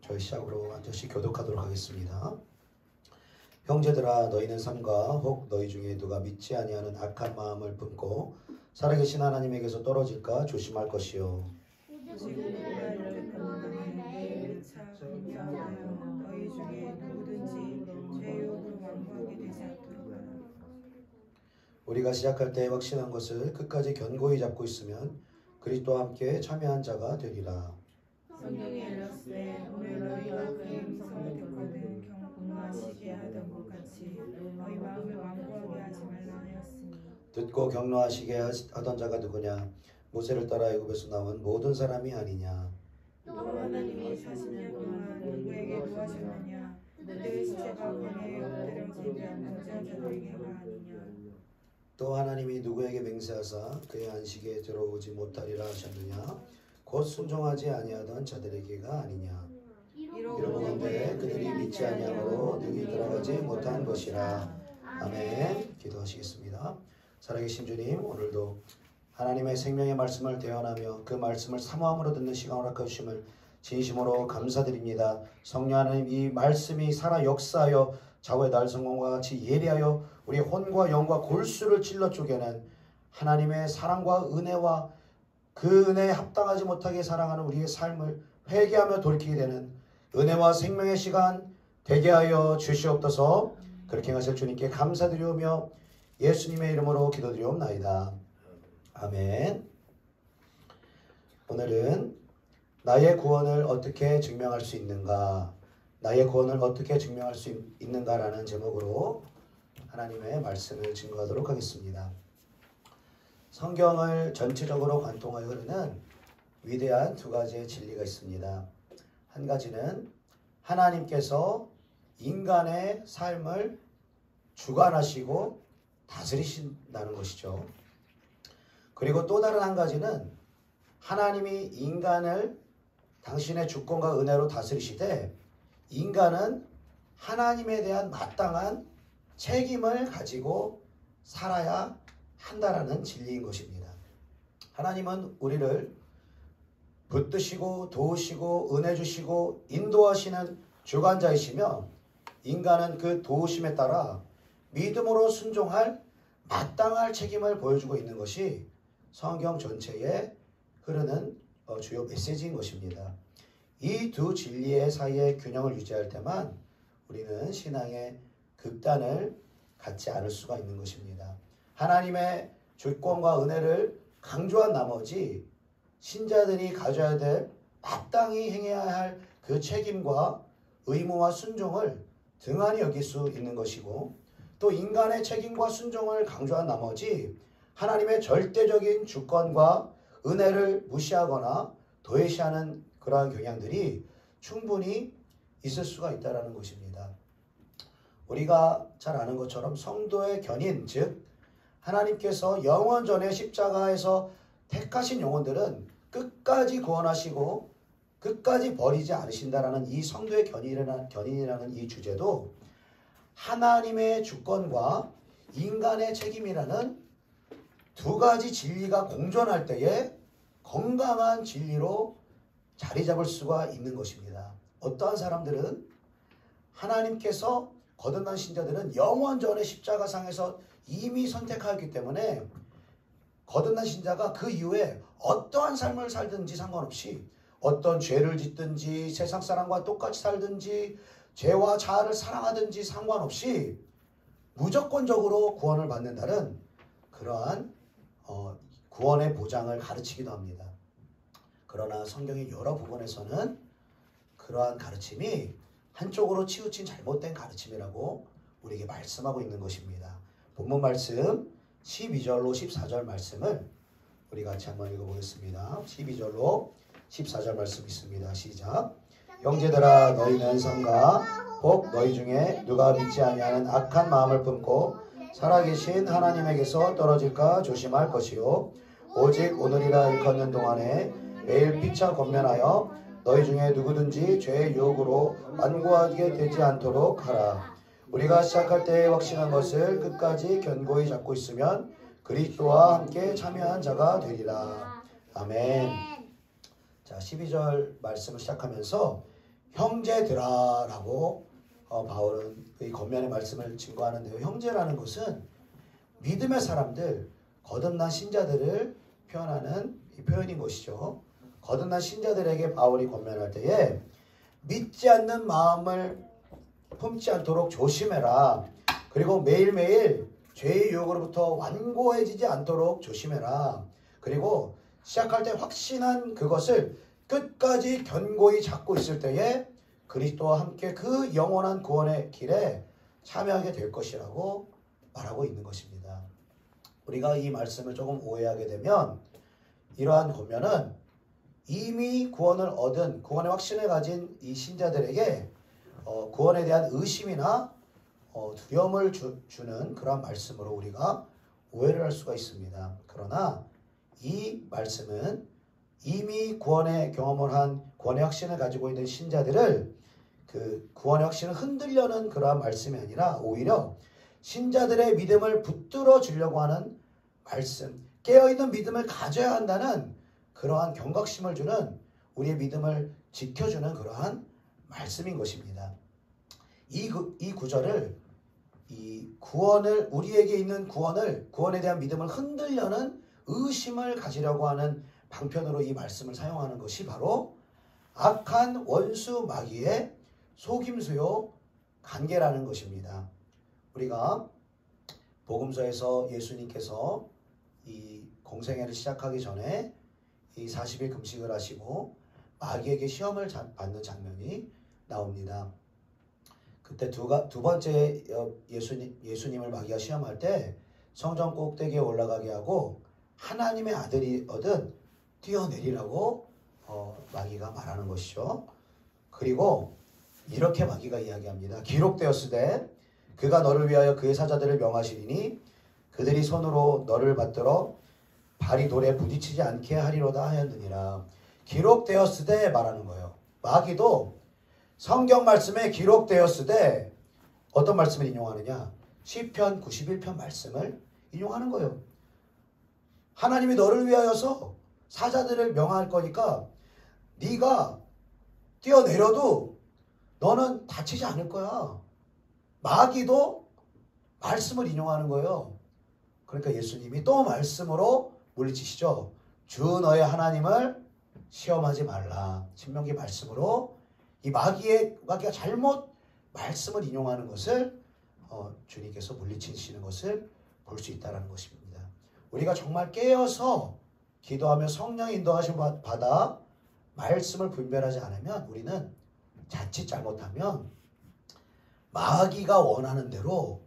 저희 시작으로 한 절씩 교독하도록 하겠습니다. 형제들아, 너희는 삼가 혹 너희 중에 누가 믿지 아니하는 악한 마음을 품고 살아계신 하나님에게서 떨어질까 조심할 것이요. 너희 중에 누구든지 죄의 유혹으로 완고하게 되지 않도록 하라. 우리가 시작할 때 확신한 것을 끝까지 견고히 잡고 있으면 그리스도와 함께 참여한 자가 되리라. 성경에 일렀으되 오늘 너희가 그의 음성을 듣거든 경고하시게 하던 것 같이 너희 마음을 완고하게 하지 말라 하였으니. 듣고 격노하시게 하던 자가 누구냐? 모세를 따라 애굽에서 나온 모든 사람이 아니냐? 또 하나님이 40년 동안 누구에게 구하셨느냐? 그들의 시체가 광야에 엎드려진 잠잠 자들에게가 아니냐? 또 하나님이 누구에게 맹세하사 그의 안식에 들어오지 못하리라 하셨느냐? 곧 순종하지 아니하던 자들에게가 아니냐? 이러건대 그들이 믿지 아니함으로 능히 들어가지 못한 것이라. 아멘. 기도하시겠습니다. 살아계신 주님, 오늘도 하나님의 생명의 말씀을 대언하며 그 말씀을 사모함으로 듣는 시간을 허락해 주심을 진심으로 감사드립니다. 성령 하나님, 이 말씀이 살아 역사하여 좌우의 날성공과 같이 예리하여 우리 혼과 영과 골수를 찔러 쪼개는 하나님의 사랑과 은혜와 그 은혜에 합당하지 못하게 사랑하는 우리의 삶을 회개하며 돌이키게 되는 은혜와 생명의 시간 되게 하여 주시옵소서. 그렇게 하실 주님께 감사드리오며 예수님의 이름으로 기도드리옵나이다. 아멘. 오늘은 나의 구원을 어떻게 증명할 수 있는가, 나의 구원을 어떻게 증명할 수 있는가라는 제목으로 하나님의 말씀을 증거하도록 하겠습니다. 성경을 전체적으로 관통하여 흐르는 위대한 두 가지의 진리가 있습니다. 한 가지는 하나님께서 인간의 삶을 주관하시고 다스리신다는 것이죠. 그리고 또 다른 한 가지는 하나님이 인간을 당신의 주권과 은혜로 다스리시되 인간은 하나님에 대한 마땅한 책임을 가지고 살아야 한다라는 진리인 것입니다. 하나님은 우리를 붙드시고 도우시고 은혜 주시고 인도하시는 주관자이시며 인간은 그 도우심에 따라 믿음으로 순종할 마땅할 책임을 보여주고 있는 것이 성경 전체에 흐르는 주요 메시지인 것입니다. 이 두 진리의 사이의 균형을 유지할 때만 우리는 신앙의 극단을 갖지 않을 수가 있는 것입니다. 하나님의 주권과 은혜를 강조한 나머지 신자들이 가져야 될 마땅히 행해야 할 그 책임과 의무와 순종을 등한히 여길 수 있는 것이고, 또 인간의 책임과 순종을 강조한 나머지 하나님의 절대적인 주권과 은혜를 무시하거나 도외시하는 그러한 경향들이 충분히 있을 수가 있다는 것입니다. 우리가 잘 아는 것처럼 성도의 견인, 즉 하나님께서 영원전에 십자가에서 택하신 영혼들은 끝까지 구원하시고 끝까지 버리지 않으신다라는 이 성도의 견인이라는 이 주제도 하나님의 주권과 인간의 책임이라는 두 가지 진리가 공존할 때에 건강한 진리로 자리 잡을 수가 있는 것입니다. 어떠한 사람들은 하나님께서 거듭난 신자들은 영원전의 십자가상에서 이미 선택하였기 때문에 거듭난 신자가 그 이후에 어떠한 삶을 살든지 상관없이 어떤 죄를 짓든지 세상 사람과 똑같이 살든지 죄와 자아를 사랑하든지 상관없이 무조건적으로 구원을 받는다는 그러한 구원의 보장을 가르치기도 합니다. 그러나 성경의 여러 부분에서는 그러한 가르침이 한쪽으로 치우친 잘못된 가르침이라고 우리에게 말씀하고 있는 것입니다. 본문 말씀 12절로 14절 말씀을 우리 같이 한번 읽어보겠습니다. 12절로 14절 말씀 있습니다. 시작. 형제들아, 너희는 삼가 혹 너희 중에 누가 믿지 아니하는 악한 마음을 품고 살아계신 하나님에게서 떨어질까 조심할 것이요, 오직 오늘이라 일컫는 동안에 매일 피차 권면하여 너희 중에 누구든지 죄의 유혹으로 완고하게 되지 않도록 하라. 우리가 시작할 때 확신한 것을 끝까지 견고히 잡고 있으면 그리스도와 함께 참여한 자가 되리라. 아멘. 자, 12절 말씀을 시작하면서 형제들아라고 바울은 이 겉면의 말씀을 증거하는데요. 형제라는 것은 믿음의 사람들, 거듭난 신자들을 표현하는 이 표현인 것이죠. 거듭난 신자들에게 바울이 권면할 때에 믿지 않는 마음을 품지 않도록 조심해라. 그리고 매일매일 죄의 유혹으로부터 완고해지지 않도록 조심해라. 그리고 시작할 때 확신한 그것을 끝까지 견고히 잡고 있을 때에 그리스도와 함께 그 영원한 구원의 길에 참여하게 될 것이라고 말하고 있는 것입니다. 우리가 이 말씀을 조금 오해하게 되면 이러한 권면은 이미 구원을 얻은 구원의 확신을 가진 이 신자들에게 구원에 대한 의심이나 두려움을 주는 그런 말씀으로 우리가 오해를 할 수가 있습니다. 그러나 이 말씀은 이미 구원의 경험을 한 구원의 확신을 가지고 있는 신자들을 그 구원의 확신을 흔들려는 그러한 말씀이 아니라 오히려 신자들의 믿음을 붙들어 주려고 하는 말씀, 깨어있는 믿음을 가져야 한다는 그러한 경각심을 주는 우리의 믿음을 지켜주는 그러한 말씀인 것입니다. 이 구절을 이 구원을 우리에게 있는 구원에 대한 믿음을 흔들려는 의심을 가지려고 하는 방편으로 이 말씀을 사용하는 것이 바로 악한 원수 마귀의 속임수요 관계라는 것입니다. 우리가 복음서에서 예수님께서 이 공생애를 시작하기 전에 이 40일 금식을 하시고 마귀에게 시험을 받는 장면이 나옵니다. 그때 두 번째 예수님을 마귀가 시험할 때 성전 꼭대기에 올라가게 하고 하나님의 아들이거든 뛰어내리라고 마귀가 말하는 것이죠. 그리고 이렇게 마귀가 이야기합니다. 기록되었으되 그가 너를 위하여 그의 사자들을 명하시리니 그들이 손으로 너를 받들어 발이 돌에 부딪히지 않게 하리로다 하였느니라. 기록되었으되 말하는 거예요. 마귀도 성경 말씀에 기록되었으되 어떤 말씀을 인용하느냐? 시편 91편 말씀을 인용하는 거예요. 하나님이 너를 위하여서 사자들을 명할 거니까 네가 뛰어내려도 너는 다치지 않을 거야. 마귀도 말씀을 인용하는 거예요. 그러니까 예수님이 또 말씀으로 물리치시죠. 주 너의 하나님을 시험하지 말라. 신명기 말씀으로 이 마귀가 잘못 말씀을 인용하는 것을 주님께서 물리치시는 것을 볼 수 있다는 것입니다. 우리가 정말 깨어서 기도하며 성령의 인도하심 받아 말씀을 분별하지 않으면 우리는 자칫 잘못하면 마귀가 원하는 대로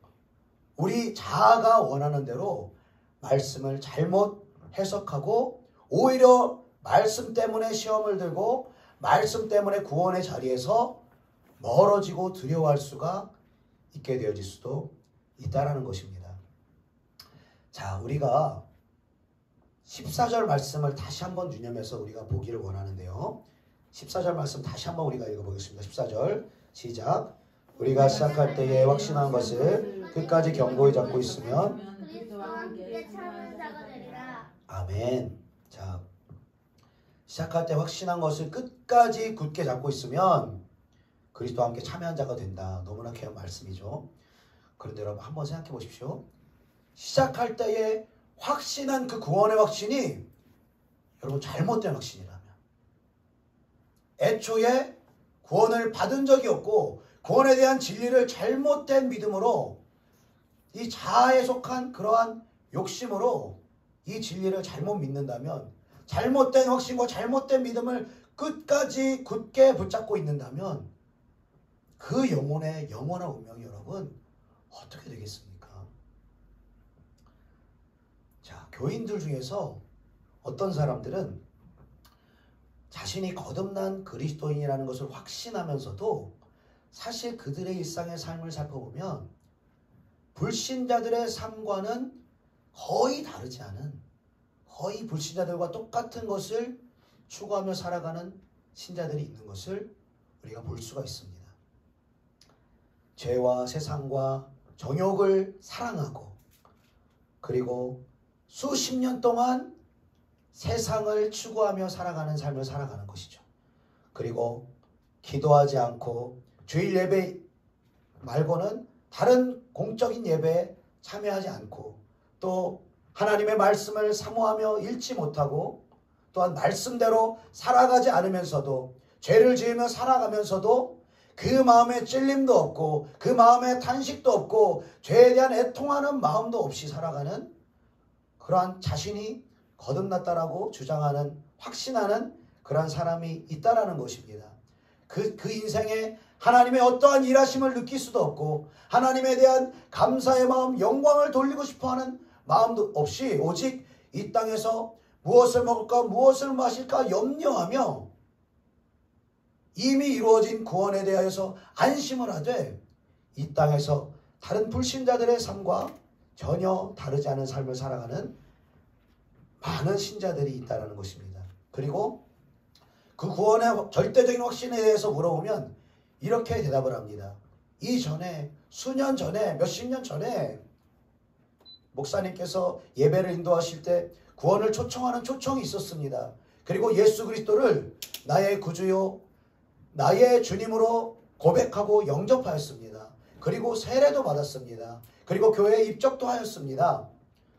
우리 자아가 원하는 대로 말씀을 잘못 해석하고 오히려 말씀 때문에 시험을 들고 말씀 때문에 구원의 자리에서 멀어지고 두려워할 수가 있게 되어질 수도 있다라는 것입니다. 자, 우리가 14절 말씀을 다시 한번 유념해서 우리가 보기를 원하는데요. 14절 말씀 다시 한번 우리가 읽어보겠습니다. 14절 시작. 우리가 시작할 때에 확신한 것을 끝까지 견고히 잡고 있으면 그리스도와 함께 참여한 자가 되리라. 아멘. 자, 시작할 때 확신한 것을 끝까지 굳게 잡고 있으면 그리스도와 함께 참여한 자가 된다. 너무나 귀한 말씀이죠. 그런데 여러분 한번 생각해 보십시오. 시작할 때에 확신한 그 구원의 확신이 여러분 잘못된 확신이라면, 애초에 구원을 받은 적이 없고 구원에 대한 진리를 잘못된 믿음으로 이 자아에 속한 그러한 욕심으로 이 진리를 잘못 믿는다면, 잘못된 확신과 잘못된 믿음을 끝까지 굳게 붙잡고 있는다면 그 영혼의 영원한 운명이 여러분 어떻게 되겠습니까? 자, 교인들 중에서 어떤 사람들은 자신이 거듭난 그리스도인이라는 것을 확신하면서도 사실 그들의 일상의 삶을 살펴보면 불신자들의 삶과는 거의 다르지 않은, 거의 불신자들과 똑같은 것을 추구하며 살아가는 신자들이 있는 것을 우리가 볼 수가 있습니다. 죄와 세상과 정욕을 사랑하고 그리고 수십 년 동안 세상을 추구하며 살아가는 삶을 살아가는 것이죠. 그리고 기도하지 않고 주일 예배 말고는 다른 공적인 예배에 참여하지 않고 또 하나님의 말씀을 사모하며 읽지 못하고 또한 말씀대로 살아가지 않으면서도 죄를 지으며 살아가면서도 그 마음에 찔림도 없고 그 마음에 탄식도 없고 죄에 대한 애통하는 마음도 없이 살아가는 그러한 자신이 거듭났다라고 주장하는 확신하는 그러한 사람이 있다라는 것입니다. 그 인생에 하나님의 어떠한 일하심을 느낄 수도 없고 하나님에 대한 감사의 마음, 영광을 돌리고 싶어하는 마음도 없이 오직 이 땅에서 무엇을 먹을까 무엇을 마실까 염려하며 이미 이루어진 구원에 대하여서 안심을 하되 이 땅에서 다른 불신자들의 삶과 전혀 다르지 않은 삶을 살아가는 많은 신자들이 있다는 것입니다. 그리고 그 구원의 절대적인 확신에 대해서 물어보면 이렇게 대답을 합니다. 이전에 수년 전에 몇십 년 전에 목사님께서 예배를 인도하실 때 구원을 초청하는 초청이 있었습니다. 그리고 예수 그리스도를 나의 구주요 나의 주님으로 고백하고 영접하였습니다. 그리고 세례도 받았습니다. 그리고 교회에 입적도 하였습니다.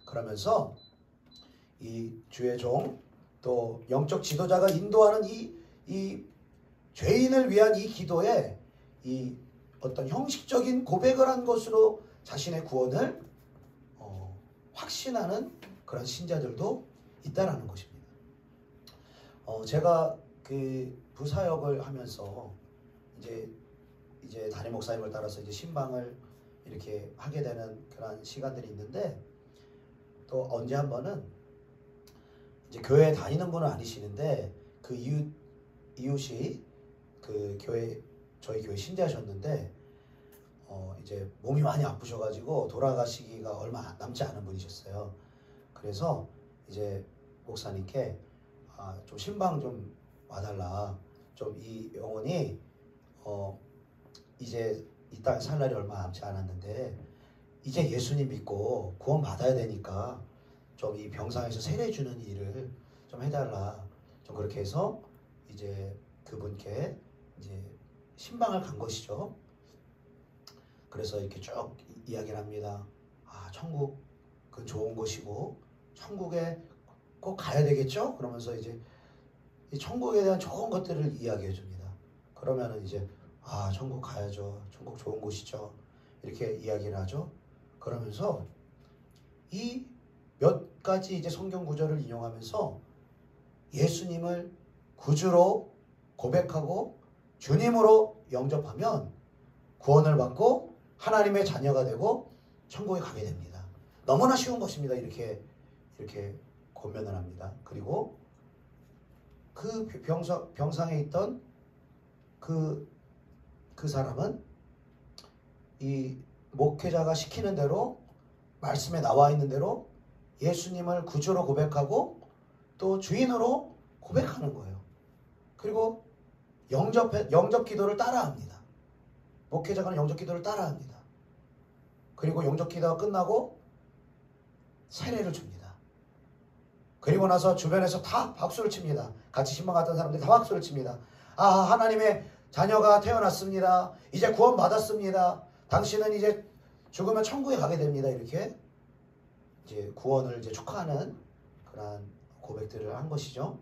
그러면서 이 주의 종 또 영적 지도자가 인도하는 이 죄인을 위한 이 기도에 이 어떤 형식적인 고백을 한 것으로 자신의 구원을 확신하는 그런 신자들도 있다라는 것입니다. 제가 그 부사역을 하면서 이제 담임 목사님을 따라서 이제 신방을 이렇게 하게 되는 그런 시간들이 있는데 또 언제 한 번은 이제 교회에 다니는 분은 아니시는데 그 이웃이 그 저희 교회 신자셨는데 이제 몸이 많이 아프셔가지고 돌아가시기가 얼마 남지 않은 분이셨어요. 그래서 이제 목사님께 좀 신방 좀 와달라. 좀 이 영혼이 이제 이 땅에 살 날이 얼마 남지 않았는데 이제 예수님 믿고 구원 받아야 되니까 좀 이 병상에서 세례 주는 일을 좀 해달라. 좀 그렇게 해서 이제 그분께 이제 신방을 간 것이죠. 그래서 이렇게 쭉 이야기를 합니다. 천국은 좋은 곳이고 천국에 꼭 가야 되겠죠? 그러면서 이제 이 천국에 대한 좋은 것들을 이야기해 줍니다. 그러면은 이제 천국 가야죠. 천국 좋은 곳이죠. 이렇게 이야기를 하죠. 그러면서 이 몇 가지 이제 성경 구절을 인용하면서 예수님을 구주로 고백하고 주님으로 영접하면 구원을 받고 하나님의 자녀가 되고 천국에 가게 됩니다. 너무나 쉬운 것입니다. 이렇게 권면을 합니다. 그리고 그 병상에 있던 그 사람은 이 목회자가 시키는 대로 말씀에 나와 있는 대로 예수님을 구주로 고백하고 또 주인으로 고백하는 거예요. 그리고 영접 기도를 따라합니다. 목회자가 영접 기도를 따라합니다. 그리고 영접 기도가 끝나고 세례를 줍니다. 그리고 나서 주변에서 다 박수를 칩니다. 같이 신방 갔던 사람들이 다 박수를 칩니다. 하나님의 자녀가 태어났습니다. 이제 구원 받았습니다. 당신은 이제 죽으면 천국에 가게 됩니다. 이렇게 이제 구원을 이제 축하하는 그런 고백들을 한 것이죠.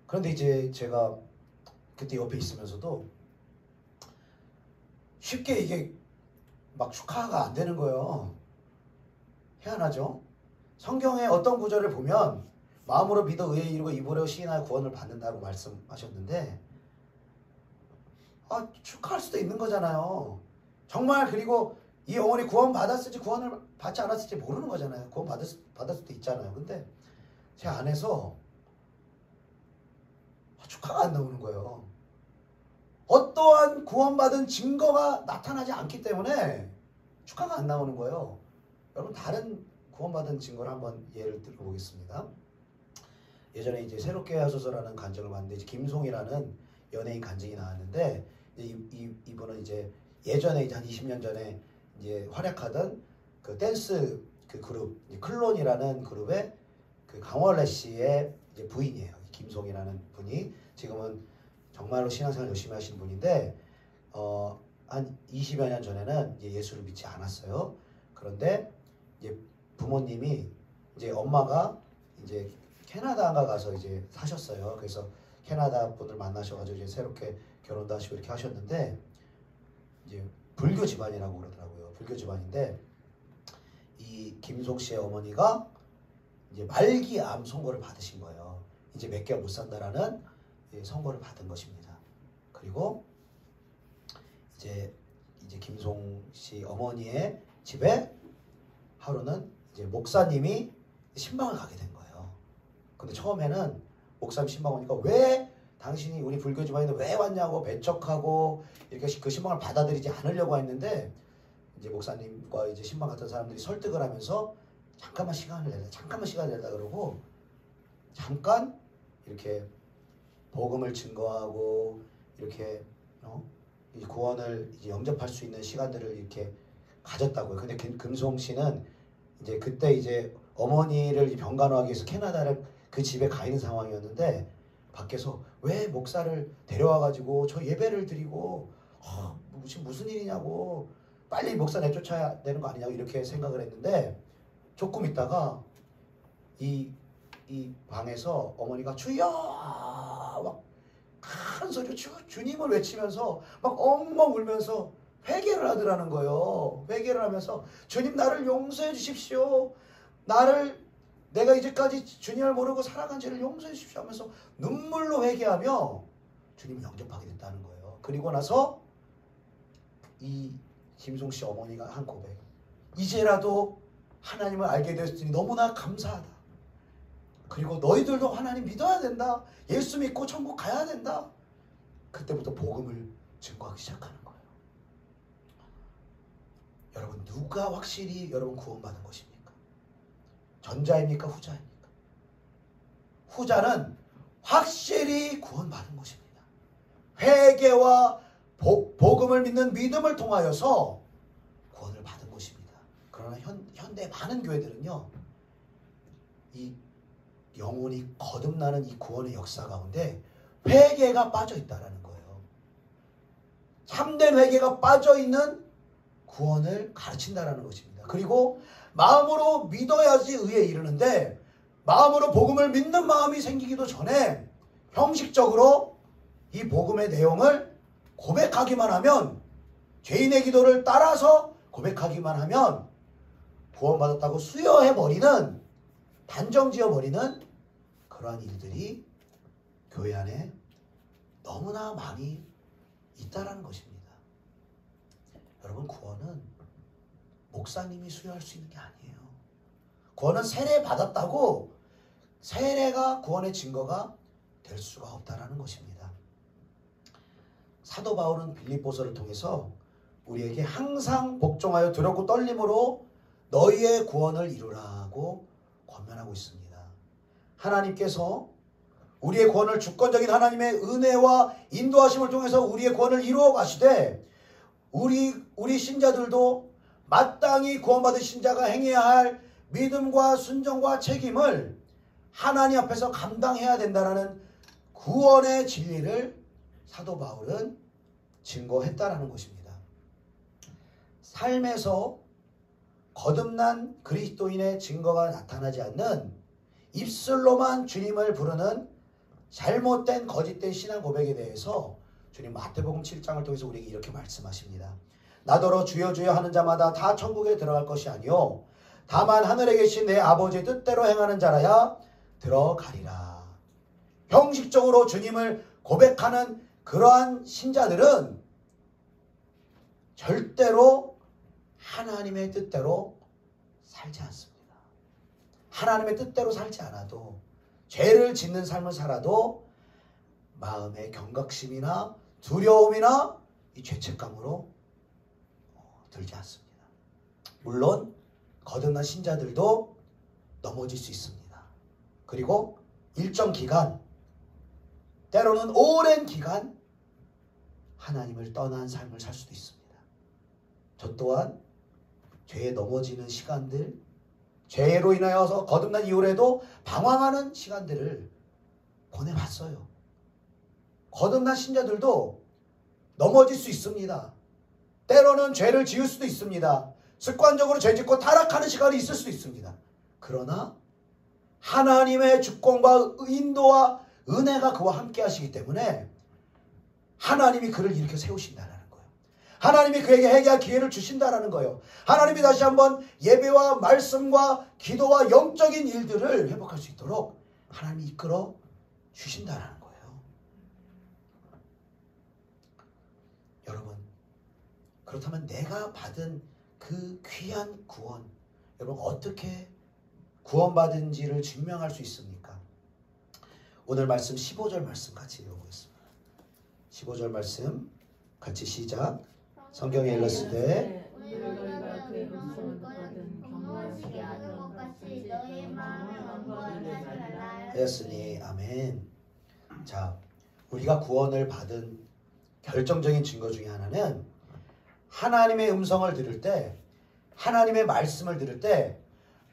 그런데 이제 제가 그때 옆에 있으면서도 쉽게 이게 막 축하가 안 되는 거예요. 희한하죠? 성경의 어떤 구절을 보면 마음으로 믿어 의에 이르고 입으로 시인하여 구원을 받는다고 말씀하셨는데 축하할 수도 있는 거잖아요. 정말. 그리고 이 영혼이 구원 받았을지 구원을 받지 않았을지 모르는 거잖아요. 구원 받을 수도 있잖아요. 근데 제 안에서 축하가 안 나오는 거예요. 어떠한 구원받은 증거가 나타나지 않기 때문에 축하가 안 나오는 거예요. 여러분, 다른 구원받은 증거를 한번 예를 들어보겠습니다. 예전에 이제 새롭게 하소서라는 간증을 봤는데 김송이라는 연예인 간증이 나왔는데 이분은 이제 예전에 이제 한 20년 전에 이제 활약하던 그 댄스 그 그룹 클론이라는 그룹의 그 강원래 씨의 이제 부인이에요. 김송이라는 분이 지금은 정말로 신앙생활 열심히 하시는 분인데 한 20여 년 전에는 이제 예수를 믿지 않았어요. 그런데 이제 부모님이 이제 엄마가 이제 캐나다가 가서 이제 사셨어요. 그래서 캐나다 분을 만나셔가지고 이제 새롭게 결혼도 하시고 이렇게 하셨는데 이제 불교 집안이라고 그러더라고요. 불교 집안인데 이 김송 씨의 어머니가 이제 말기 암 선고를 받으신 거예요. 이제 몇 개월 못 산다라는 선고를 받은 것입니다. 그리고 이제 김송 씨 어머니의 집에 하루는 이제 목사님이 신방을 가게 된 거예요. 근데 처음에는 목사님 신방 오니까 왜 당신이 우리 불교 집안인데 왜 왔냐고 배척하고 이렇게 그 신방을 받아들이지 않으려고 했는데 이제 목사님과 이제 신방 같은 사람들이 설득을 하면서 잠깐만 시간을 내다 그러고 잠깐 이렇게 복음을 증거하고 이렇게 이 구원을 이제 영접할 수 있는 시간들을 이렇게 가졌다고요. 근데 금송 씨는 이제 그때 이제 어머니를 병간호하기 위해서 캐나다를 그 집에 가 있는 상황이었는데 밖에서 왜 목사를 데려와가지고 저 예배를 드리고 무슨 일이냐고 빨리 목사 내쫓아야 되는 거 아니냐고 이렇게 생각을 했는데 조금 있다가 이 방에서 어머니가 주여 막 큰 소리로 주님을 외치면서 막 엉엉 울면서 회개를 하더라는 거예요. 회개를 하면서 주님 나를 용서해 주십시오. 내가 이제까지 주님을 모르고 살아간 죄를 용서해 주십시오 하면서 눈물로 회개하며 주님을 영접하게 됐다는 거예요. 그리고 나서 이 김송 씨 어머니가 한 고백. 이제라도 하나님을 알게 되었으니 너무나 감사하다. 그리고 너희들도 하나님 믿어야 된다. 예수 믿고 천국 가야 된다. 그때부터 복음을 증거하기 시작하는 거예요. 여러분 누가 확실히 여러분 구원받은 것입니까? 전자입니까? 후자입니까? 후자는 확실히 구원받은 것입니다. 회개와 복음을 믿는 믿음을 통하여서 구원을 받은 것입니다. 그러나 현대 많은 교회들은요. 이 영혼이 거듭나는 이 구원의 역사 가운데 회개가 빠져있다라는 거예요. 참된 회개가 빠져있는 구원을 가르친다라는 것입니다. 그리고 마음으로 믿어야지 의에 이르는데 마음으로 복음을 믿는 마음이 생기기도 전에 형식적으로 이 복음의 내용을 고백하기만 하면 죄인의 기도를 따라서 고백하기만 하면 구원받았다고 수여해버리는 단정지어버리는 그러한 일들이 교회 안에 너무나 많이 있다라는 것입니다. 여러분 구원은 목사님이 수여할 수 있는 게 아니에요. 구원은 세례 받았다고 세례가 구원의 증거가 될 수가 없다라는 것입니다. 사도 바울은 빌립보서를 통해서 우리에게 항상 복종하여 두렵고 떨림으로 너희의 구원을 이루라고 권면하고 있습니다. 하나님께서 우리의 구원을 주권적인 하나님의 은혜와 인도하심을 통해서 우리의 구원을 이루어 가시되 우리 신자들도 마땅히 구원받은 신자가 행해야 할 믿음과 순종과 책임을 하나님 앞에서 감당해야 된다는 구원의 진리를 사도 바울은 증거했다라는 것입니다. 삶에서 거듭난 그리스도인의 증거가 나타나지 않는 입술로만 주님을 부르는 잘못된 거짓된 신앙 고백에 대해서 주님 마태복음 7장을 통해서 우리에게 이렇게 말씀하십니다. 나더러 주여 주여 하는 자마다 다 천국에 들어갈 것이 아니요 다만 하늘에 계신 내 아버지의 뜻대로 행하는 자라야 들어가리라. 형식적으로 주님을 고백하는 그러한 신자들은 절대로 하나님의 뜻대로 살지 않습니다. 하나님의 뜻대로 살지 않아도 죄를 짓는 삶을 살아도 마음의 경각심이나 두려움이나 이 죄책감으로 들지 않습니다. 물론 거듭난 신자들도 넘어질 수 있습니다. 그리고 일정 기간, 때로는 오랜 기간 하나님을 떠난 삶을 살 수도 있습니다. 저 또한 죄에 넘어지는 시간들, 죄로 인하여서 거듭난 이후에도 방황하는 시간들을 보내봤어요. 거듭난 신자들도 넘어질 수 있습니다. 때로는 죄를 지을 수도 있습니다. 습관적으로 죄 짓고 타락하는 시간이 있을 수도 있습니다. 그러나 하나님의 주권과 인도와 은혜가 그와 함께 하시기 때문에 하나님이 그를 일으켜 세우신다는 거예요. 하나님이 그에게 회개할 기회를 주신다는 거예요. 하나님이 다시 한번 예배와 말씀과 기도와 영적인 일들을 회복할 수 있도록 하나님이 이끌어 주신다는 거예요. 여러분, 그렇다면 내가 받은 그 귀한 구원, 여러분 어떻게 구원받은지를 증명할 수 있습니까? 오늘 말씀 15절 말씀 같이 읽어보겠습니다. 15절 말씀 같이 시작. 성경에 읽었을 때 오늘 너희가 그의 음성을 듣거든 경건하시게 하는 것 같이 너희의 마음을 완고하게 하지 말라 되었으니 아멘. 자, 우리가 구원을 받은 결정적인 증거 중에 하나는 하나님의 음성을 들을 때, 하나님의 말씀을 들을 때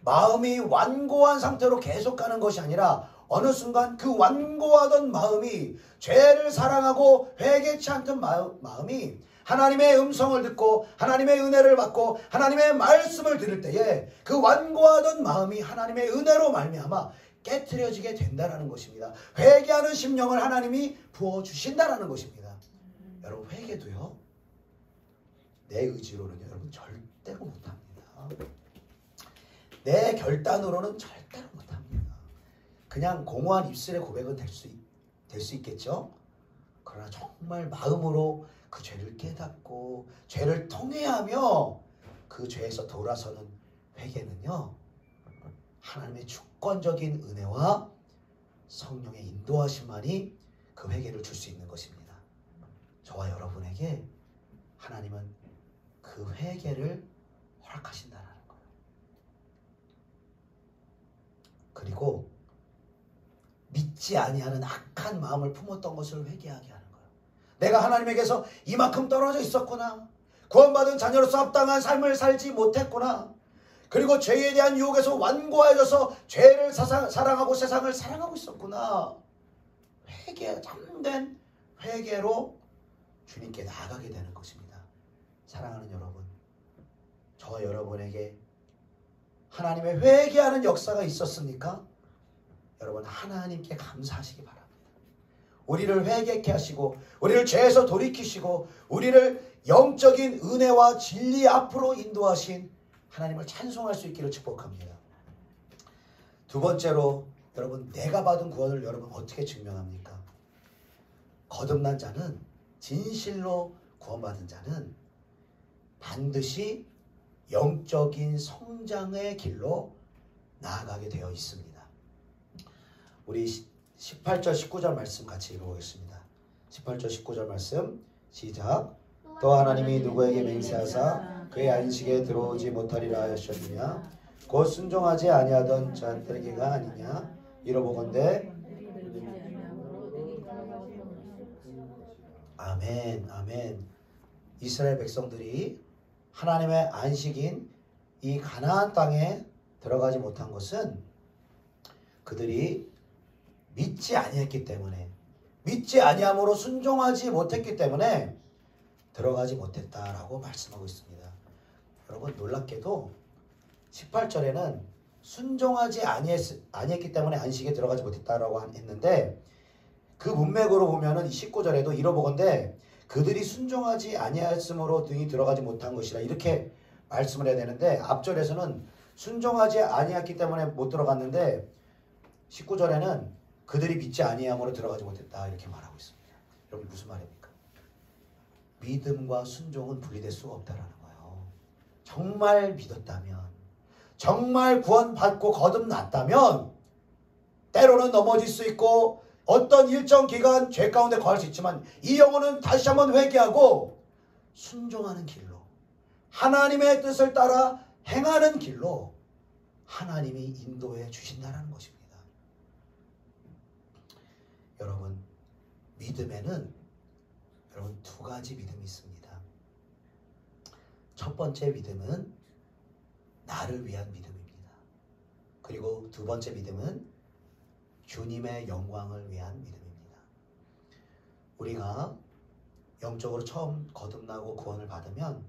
마음이 완고한 상태로 계속 가는 것이 아니라 어느 순간 그 완고하던 마음이 죄를 사랑하고 회개치 않던 마음이 하나님의 음성을 듣고 하나님의 은혜를 받고 하나님의 말씀을 들을 때에 그 완고하던 마음이 하나님의 은혜로 말미암아 깨트려지게 된다는 것입니다. 회개하는 심령을 하나님이 부어주신다는 것입니다. 여러분, 회개도요, 내 의지로는요, 여러분 절대로 못합니다. 내 결단으로는 절대로 못합니다. 그냥 공허한 입술의 고백은 될 수 있겠죠. 그러나 정말 마음으로 그 죄를 깨닫고 죄를 통회하며 그 죄에서 돌아서는 회개는요, 하나님의 주권적인 은혜와 성령의 인도하심만이 그 회개를 줄 수 있는 것입니다. 저와 여러분에게 하나님은 그 회개를 허락하신다는 거예요. 그리고 믿지 아니하는 악한 마음을 품었던 것을 회개하게 하는 거예요. 내가 하나님에게서 이만큼 떨어져 있었구나. 구원받은 자녀로서 합당한 삶을 살지 못했구나. 그리고 죄에 대한 유혹에서 완고해져서 죄를 사랑하고 세상을 사랑하고 있었구나. 회개, 참된 회개로 주님께 나아가게 되는 것입니다. 사랑하는 여러분, 저와 여러분에게 하나님의 회개하는 역사가 있었습니까? 여러분, 하나님께 감사하시기 바랍니다. 우리를 회개케 하시고 우리를 죄에서 돌이키시고 우리를 영적인 은혜와 진리 앞으로 인도하신 하나님을 찬송할 수 있기를 축복합니다. 두 번째로, 여러분, 내가 받은 구원을 여러분 어떻게 증명합니까? 거듭난 자는, 진실로 구원받은 자는 반드시 영적인 성장의 길로 나아가게 되어 있습니다. 우리 18절 19절 말씀 같이 읽어보겠습니다. 18절 19절 말씀 시작. 또 하나님이 누구에게 맹세하사 그의 안식에 들어오지 못하리라 하셨느냐? 곧 순종하지 아니하던 자들에게가 아니냐? 이러보건대 아멘, 아멘. 이스라엘 백성들이 하나님의 안식인 이 가나안 땅에 들어가지 못한 것은 그들이 믿지 아니했기 때문에, 믿지 아니함으로 순종하지 못했기 때문에 들어가지 못했다라고 말씀하고 있습니다. 여러분, 놀랍게도 18절에는 순종하지 아니했기 때문에 안식에 들어가지 못했다라고 했는데, 그 문맥으로 보면은 19절에도 이러보건대 그들이 순종하지 아니하였으므로 등이 들어가지 못한 것이라 이렇게 말씀을 해야 되는데, 앞절에서는 순종하지 아니했기 때문에 못 들어갔는데 19절에는 그들이 믿지 아니함으로 들어가지 못했다 이렇게 말하고 있습니다. 여러분, 무슨 말입니까? 믿음과 순종은 분리될 수가 없다라는 거예요. 정말 믿었다면, 정말 구원받고 거듭났다면 때로는 넘어질 수 있고 어떤 일정 기간 죄 가운데 거할 수 있지만 이 영혼은 다시 한번 회개하고 순종하는 길로, 하나님의 뜻을 따라 행하는 길로 하나님이 인도해 주신다는 것입니다. 여러분, 믿음에는 여러분 두 가지 믿음이 있습니다. 첫 번째 믿음은 나를 위한 믿음입니다. 그리고 두 번째 믿음은 주님의 영광을 위한 믿음입니다. 우리가 영적으로 처음 거듭나고 구원을 받으면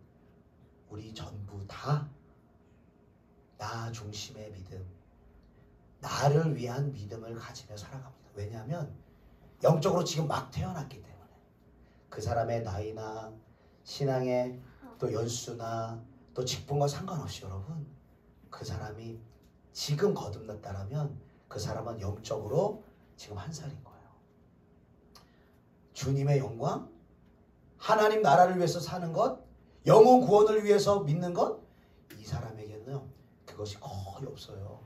우리 전부 다 나 중심의 믿음, 나를 위한 믿음을 가지며 살아갑니다. 왜냐하면 영적으로 지금 막 태어났기 때문에 그 사람의 나이나 신앙의 또 연수나 또 직분과 상관없이 여러분, 그 사람이 지금 거듭났다라면 그 사람은 영적으로 지금 1살인 거예요. 주님의 영광, 하나님 나라를 위해서 사는 것, 영혼 구원을 위해서 믿는 것, 이 사람에게는요 그것이 거의 없어요.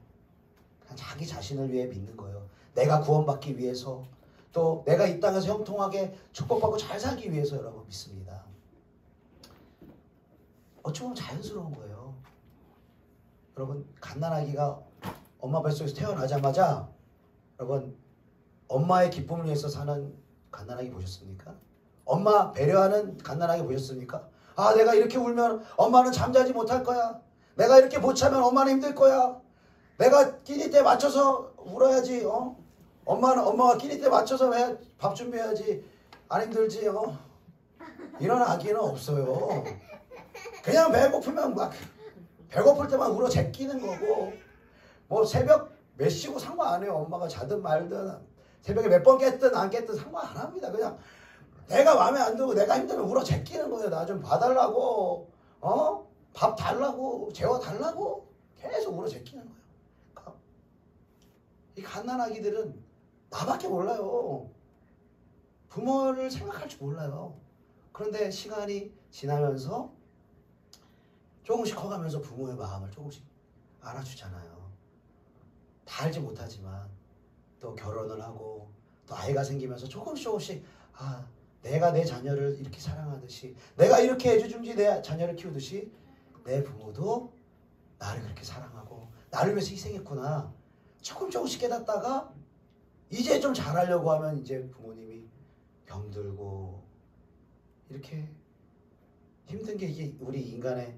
그냥 자기 자신을 위해 믿는 거예요. 내가 구원받기 위해서, 또 내가 이 땅에서 형통하게 축복받고 잘 살기 위해서 여러분 믿습니다. 어찌 보면 자연스러운 거예요. 여러분, 갓난아기가 엄마 뱃속에서 태어나자마자 여러분 엄마의 기쁨을 위해서 사는 갓난아기 보셨습니까? 엄마 배려하는 갓난아기 보셨습니까? 아, 내가 이렇게 울면 엄마는 잠자지 못할 거야. 내가 이렇게 못 차면 엄마는 힘들 거야. 내가 끼니 때 맞춰서 울어야지. 엄마가 끼니 때 맞춰서 왜 밥 준비해야지. 안 힘들지. 이런 아기는 없어요. 그냥 배고프면 막 배고플 때만 울어 제끼는 거고, 뭐 새벽 몇 시고 상관 안 해요. 엄마가 자든 말든 새벽에 몇 번 깼든 안 깼든 상관 안 합니다. 그냥 내가 마음에 안 들고 내가 힘들면 울어 제끼는 거예요. 나 좀 봐달라고, 밥 달라고, 재워달라고 계속 울어 제끼는 거예요. 이 갓난아기들은 나밖에 몰라요. 부모를 생각할 줄 몰라요. 그런데 시간이 지나면서 조금씩 커가면서 부모의 마음을 조금씩 알아주잖아요. 다 알지 못하지만 또 결혼을 하고 또 아이가 생기면서 조금씩 내가 내 자녀를 이렇게 사랑하듯이, 내가 이렇게 해주든지 내 자녀를 키우듯이 내 부모도 나를 그렇게 사랑하고 나를 위해서 희생했구나. 조금씩 깨닫다가 이제 좀 잘하려고 하면 이제 부모님이 병들고 이렇게 힘든 게 이게 우리 인간의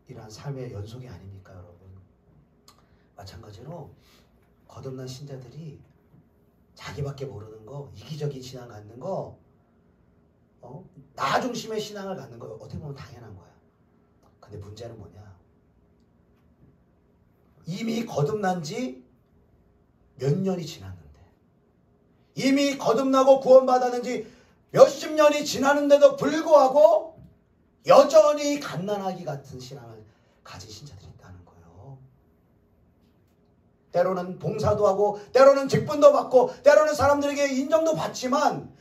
이러한 삶의 연속이 아닙니까, 여러분? 마찬가지로 거듭난 신자들이 자기밖에 모르는 거, 이기적인 신앙 갖는 거, 나 중심의 신앙을 갖는 거 어떻게 보면 당연한 거야. 근데 문제는 뭐냐? 이미 거듭난 지 몇 년이 지났는데, 이미 거듭나고 구원받았는 지 몇십 년이 지났는데도 불구하고 여전히 갓난아기 같은 신앙을 가진 신자들이 있다는 거예요. 때로는 봉사도 하고 때로는 직분도 받고 때로는 사람들에게 인정도 받지만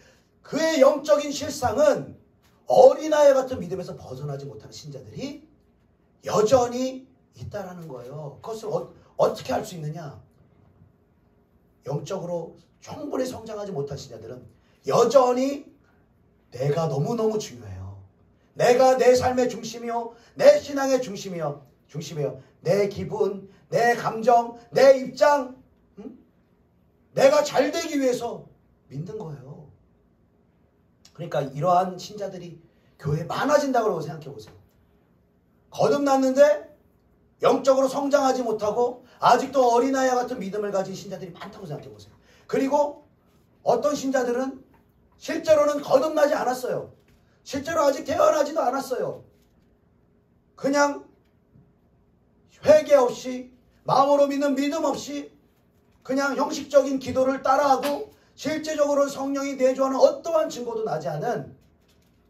그의 영적인 실상은 어린아이 같은 믿음에서 벗어나지 못하는 신자들이 여전히 있다라는 거예요. 그것을 어떻게 할 수 있느냐? 영적으로 충분히 성장하지 못한 신자들은 여전히 내가 너무너무 중요해요. 내가 내 삶의 중심이요, 내 신앙의 중심이요. 내 기분, 내 감정, 내 입장, 내가 잘 되기 위해서 믿는 거예요. 그러니까 이러한 신자들이 교회에 많아진다고 생각해 보세요. 거듭났는데 영적으로 성장하지 못하고 아직도 어린아이와 같은 믿음을 가진 신자들이 많다고 생각해 보세요. 그리고 어떤 신자들은 실제로는 거듭나지 않았어요. 실제로 아직 태어나지도 않았어요. 그냥 회개 없이, 마음으로 믿는 믿음 없이 그냥 형식적인 기도를 따라하고 실제적으로 성령이 내주하는 어떠한 증거도 나지 않은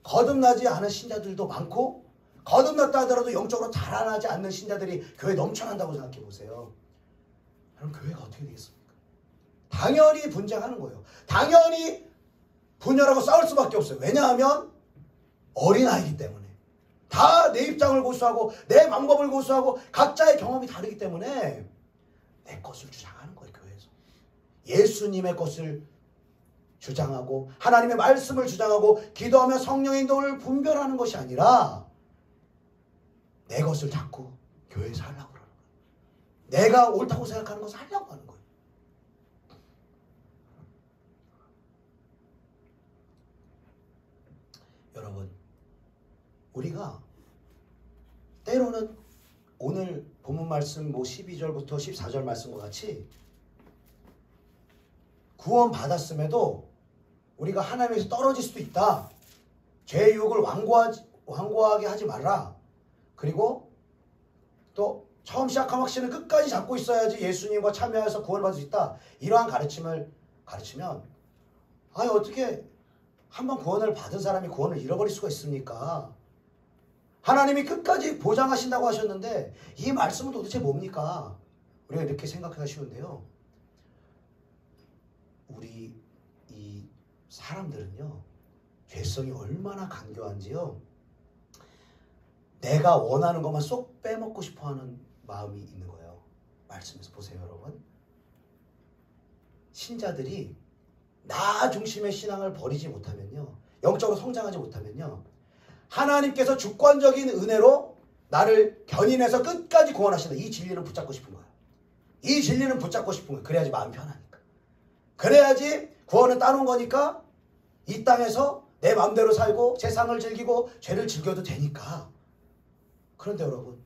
거듭나지 않은 신자들도 많고, 거듭났다 하더라도 영적으로 자라나지 않는 신자들이 교회에 넘쳐난다고 생각해 보세요. 그럼 교회가 어떻게 되겠습니까? 당연히 분쟁하는 거예요. 당연히 분열하고 싸울 수밖에 없어요. 왜냐하면 어린아이기 때문에. 다 내 입장을 고수하고 내 방법을 고수하고 각자의 경험이 다르기 때문에 내 것을 주장하는 거예요. 교회에서 예수님의 것을 주장하고 하나님의 말씀을 주장하고 기도하며 성령의 인도를 분별하는 것이 아니라 내 것을 자꾸 교회에서 하려고 그러는 거예요. 내가 옳다고 생각하는 것을 하려고 하는 거예요. 여러분, 우리가 때로는 오늘 본문 말씀 12절부터 14절 말씀과 같이 구원 받았음에도 우리가 하나님에서 떨어질 수도 있다. 죄의 유혹을 완고하게 하지 말라. 그리고 또 처음 시작한 확신을 끝까지 잡고 있어야지 예수님과 참여해서 구원을 받을 수 있다. 이러한 가르침을 가르치면 아니 어떻게 한번 구원을 받은 사람이 구원을 잃어버릴 수가 있습니까? 하나님이 끝까지 보장하신다고 하셨는데 이 말씀은 도대체 뭡니까? 우리가 이렇게 생각하기가 쉬운데요. 우리 이 사람들은요. 죄성이 얼마나 간교한지요. 내가 원하는 것만 쏙 빼먹고 싶어하는 마음이 있는 거예요. 말씀에서 보세요, 여러분. 신자들이 나 중심의 신앙을 버리지 못하면요. 영적으로 성장하지 못하면요. 하나님께서 주권적인 은혜로 나를 견인해서 끝까지 구원하신다. 이 진리는 붙잡고 싶은 거예요. 이 진리는 붙잡고 싶은 거예요. 그래야지 마음이 편하니까. 그래야지 구원은 따놓은 거니까 이 땅에서 내 마음대로 살고 세상을 즐기고 죄를 즐겨도 되니까. 그런데 여러분,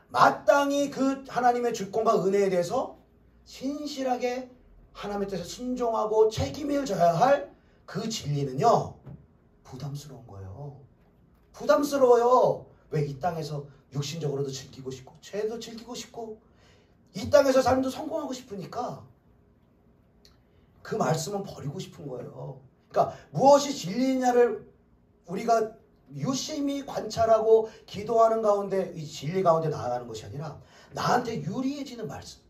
마땅히 그 하나님의 주권과 은혜에 대해서 신실하게 하나님의 뜻에 순종하고 책임을 져야 할 그 진리는요, 부담스러운 거예요. 부담스러워요. 왜? 이 땅에서 육신적으로도 즐기고 싶고 죄도 즐기고 싶고 이 땅에서 삶도 성공하고 싶으니까 그 말씀은 버리고 싶은 거예요. 그러니까 무엇이 진리냐를 우리가 유심히 관찰하고 기도하는 가운데 이 진리 가운데 나아가는 것이 아니라 나한테 유리해지는 말씀,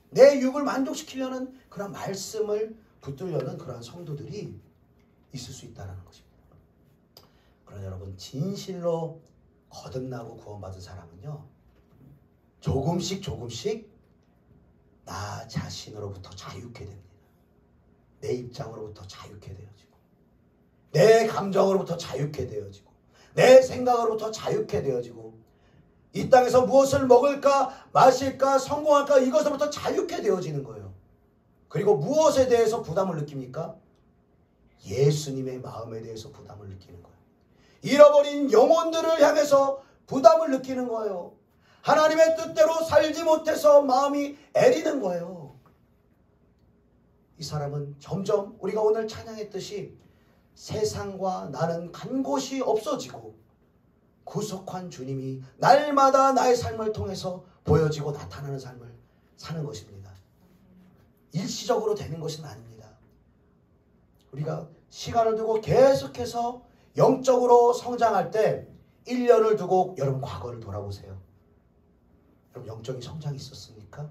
내 육을 만족시키려는 그런 말씀을 붙들려는 그러한 성도들이 있을 수 있다는 것입니다. 그러나 여러분, 진실로 거듭나고 구원받은 사람은요, 조금씩 나 자신으로부터 자유케 됩니다. 내 입장으로부터 자유케 되어지고, 내 감정으로부터 자유케 되어지고, 내 생각으로부터 자유케 되어지고, 이 땅에서 무엇을 먹을까 마실까 성공할까 이것으로부터 자유케 되어지는 거예요. 그리고 무엇에 대해서 부담을 느낍니까? 예수님의 마음에 대해서 부담을 느끼는 거예요. 잃어버린 영혼들을 향해서 부담을 느끼는 거예요. 하나님의 뜻대로 살지 못해서 마음이 애리는 거예요. 이 사람은 점점 우리가 오늘 찬양했듯이 세상과 나는 간 곳이 없어지고 구속한 주님이 날마다 나의 삶을 통해서 보여지고 나타나는 삶을 사는 것입니다. 일시적으로 되는 것은 아닙니다. 우리가 시간을 두고 계속해서 영적으로 성장할 때 1년을 두고 여러분 과거를 돌아보세요. 여러분 영적인 성장이 있었습니까?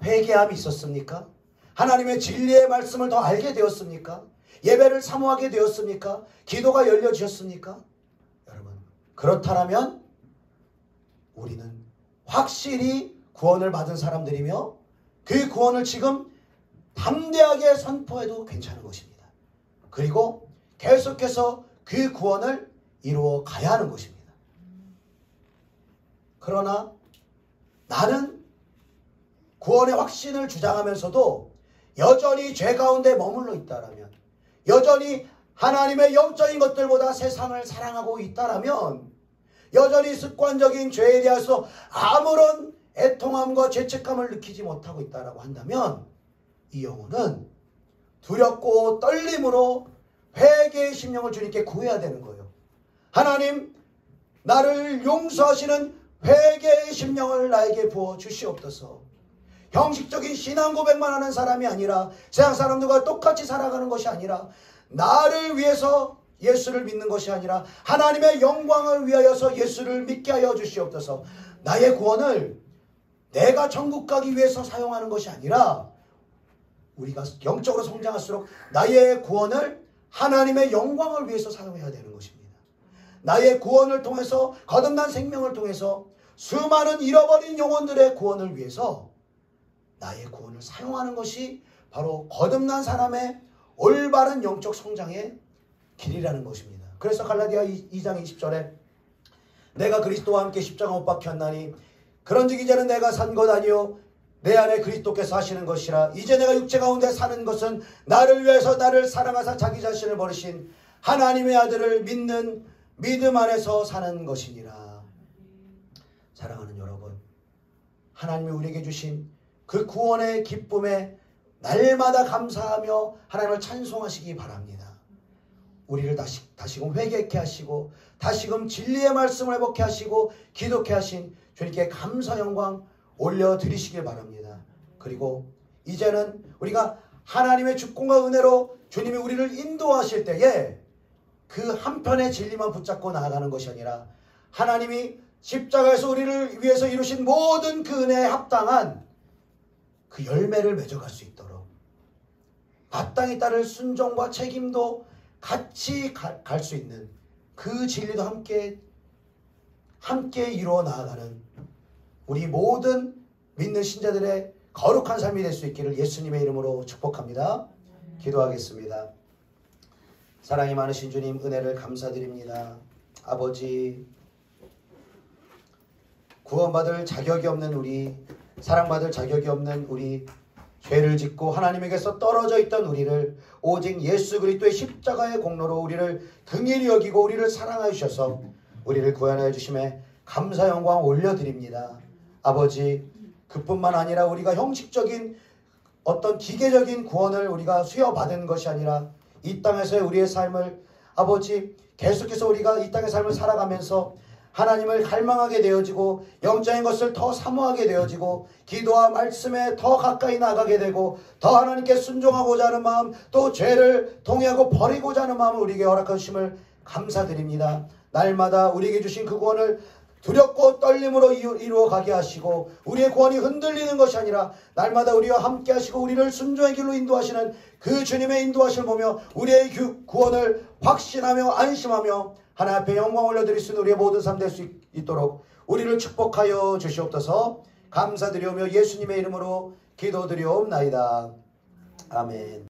회개함이 있었습니까? 하나님의 진리의 말씀을 더 알게 되었습니까? 예배를 사모하게 되었습니까? 기도가 열려지셨습니까? 여러분, 그렇다면 우리는 확실히 구원을 받은 사람들이며 그 구원을 지금 담대하게 선포해도 괜찮은 것입니다. 그리고 계속해서 그 구원을 이루어 가야 하는 것입니다. 그러나 나는 구원의 확신을 주장하면서도 여전히 죄 가운데 머물러 있다라면, 여전히 하나님의 영적인 것들보다 세상을 사랑하고 있다라면, 여전히 습관적인 죄에 대해서 아무런 애통함과 죄책감을 느끼지 못하고 있다라고 한다면 이 영혼은 두렵고 떨림으로 회개의 심령을 주님께 구해야 되는 거예요. 하나님, 나를 용서하시는 회개의 심령을 나에게 부어 주시옵소서. 형식적인 신앙 고백만 하는 사람이 아니라, 세상 사람들과 똑같이 살아가는 것이 아니라, 나를 위해서 예수를 믿는 것이 아니라 하나님의 영광을 위하여서 예수를 믿게 하여 주시옵소서. 나의 구원을 내가 천국 가기 위해서 사용하는 것이 아니라 우리가 영적으로 성장할수록 나의 구원을 하나님의 영광을 위해서 사용해야 되는 것입니다. 나의 구원을 통해서, 거듭난 생명을 통해서 수많은 잃어버린 영혼들의 구원을 위해서 나의 구원을 사용하는 것이 바로 거듭난 사람의 올바른 영적 성장의 길이라는 것입니다. 그래서 갈라디아 2장 20절에 내가 그리스도와 함께 십자가 못 박혔나니 그런즉 이제는 내가 산 것 아니요 내 안에 그리스도께서 하시는 것이라. 이제 내가 육체 가운데 사는 것은 나를 위해서 나를 사랑하사 자기 자신을 버리신 하나님의 아들을 믿는 믿음 안에서 사는 것이니라. 사랑하는 여러분, 하나님이 우리에게 주신 그 구원의 기쁨의 날마다 감사하며 하나님을 찬송하시기 바랍니다. 우리를 다시금 회개케 하시고 다시금 진리의 말씀을 회복케 하시고 기독케 하신 주님께 감사 영광 올려드리시길 바랍니다. 그리고 이제는 우리가 하나님의 주권과 은혜로 주님이 우리를 인도하실 때에 그 한편의 진리만 붙잡고 나아가는 것이 아니라 하나님이 십자가에서 우리를 위해서 이루신 모든 그 은혜에 합당한 그 열매를 맺어갈 수 있도록 마땅히 따를 순종과 책임도 같이 갈 수 있는 그 진리도 함께 이루어 나아가는 우리 모든 믿는 신자들의 거룩한 삶이 될 수 있기를 예수님의 이름으로 축복합니다. 기도하겠습니다. 사랑이 많으신 주님, 은혜를 감사드립니다. 아버지, 구원받을 자격이 없는 우리, 사랑받을 자격이 없는 우리, 죄를 짓고 하나님에게서 떨어져 있던 우리를 오직 예수 그리스도의 십자가의 공로로 우리를 긍휼히 여기고 우리를 사랑하여 주셔서 우리를 구원하여 주심에 감사 영광 올려드립니다. 아버지, 그뿐만 아니라 우리가 형식적인 어떤 기계적인 구원을 우리가 수여받은 것이 아니라 이 땅에서의 우리의 삶을 아버지 계속해서 우리가 이 땅의 삶을 살아가면서 하나님을 갈망하게 되어지고 영적인 것을 더 사모하게 되어지고 기도와 말씀에 더 가까이 나가게 되고 더 하나님께 순종하고자 하는 마음, 또 죄를 통회하고 버리고자 하는 마음을 우리에게 허락하심을 감사드립니다. 날마다 우리에게 주신 그 구원을 두렵고 떨림으로 이루어 가게 하시고 우리의 구원이 흔들리는 것이 아니라 날마다 우리와 함께 하시고 우리를 순종의 길로 인도하시는 그 주님의 인도하심을 보며 우리의 구원을 확신하며 안심하며 하나님 앞에 영광 올려드릴 수 있는 우리의 모든 삶 될 수 있도록 우리를 축복하여 주시옵소서. 감사드리오며 예수님의 이름으로 기도드리옵나이다. 아멘.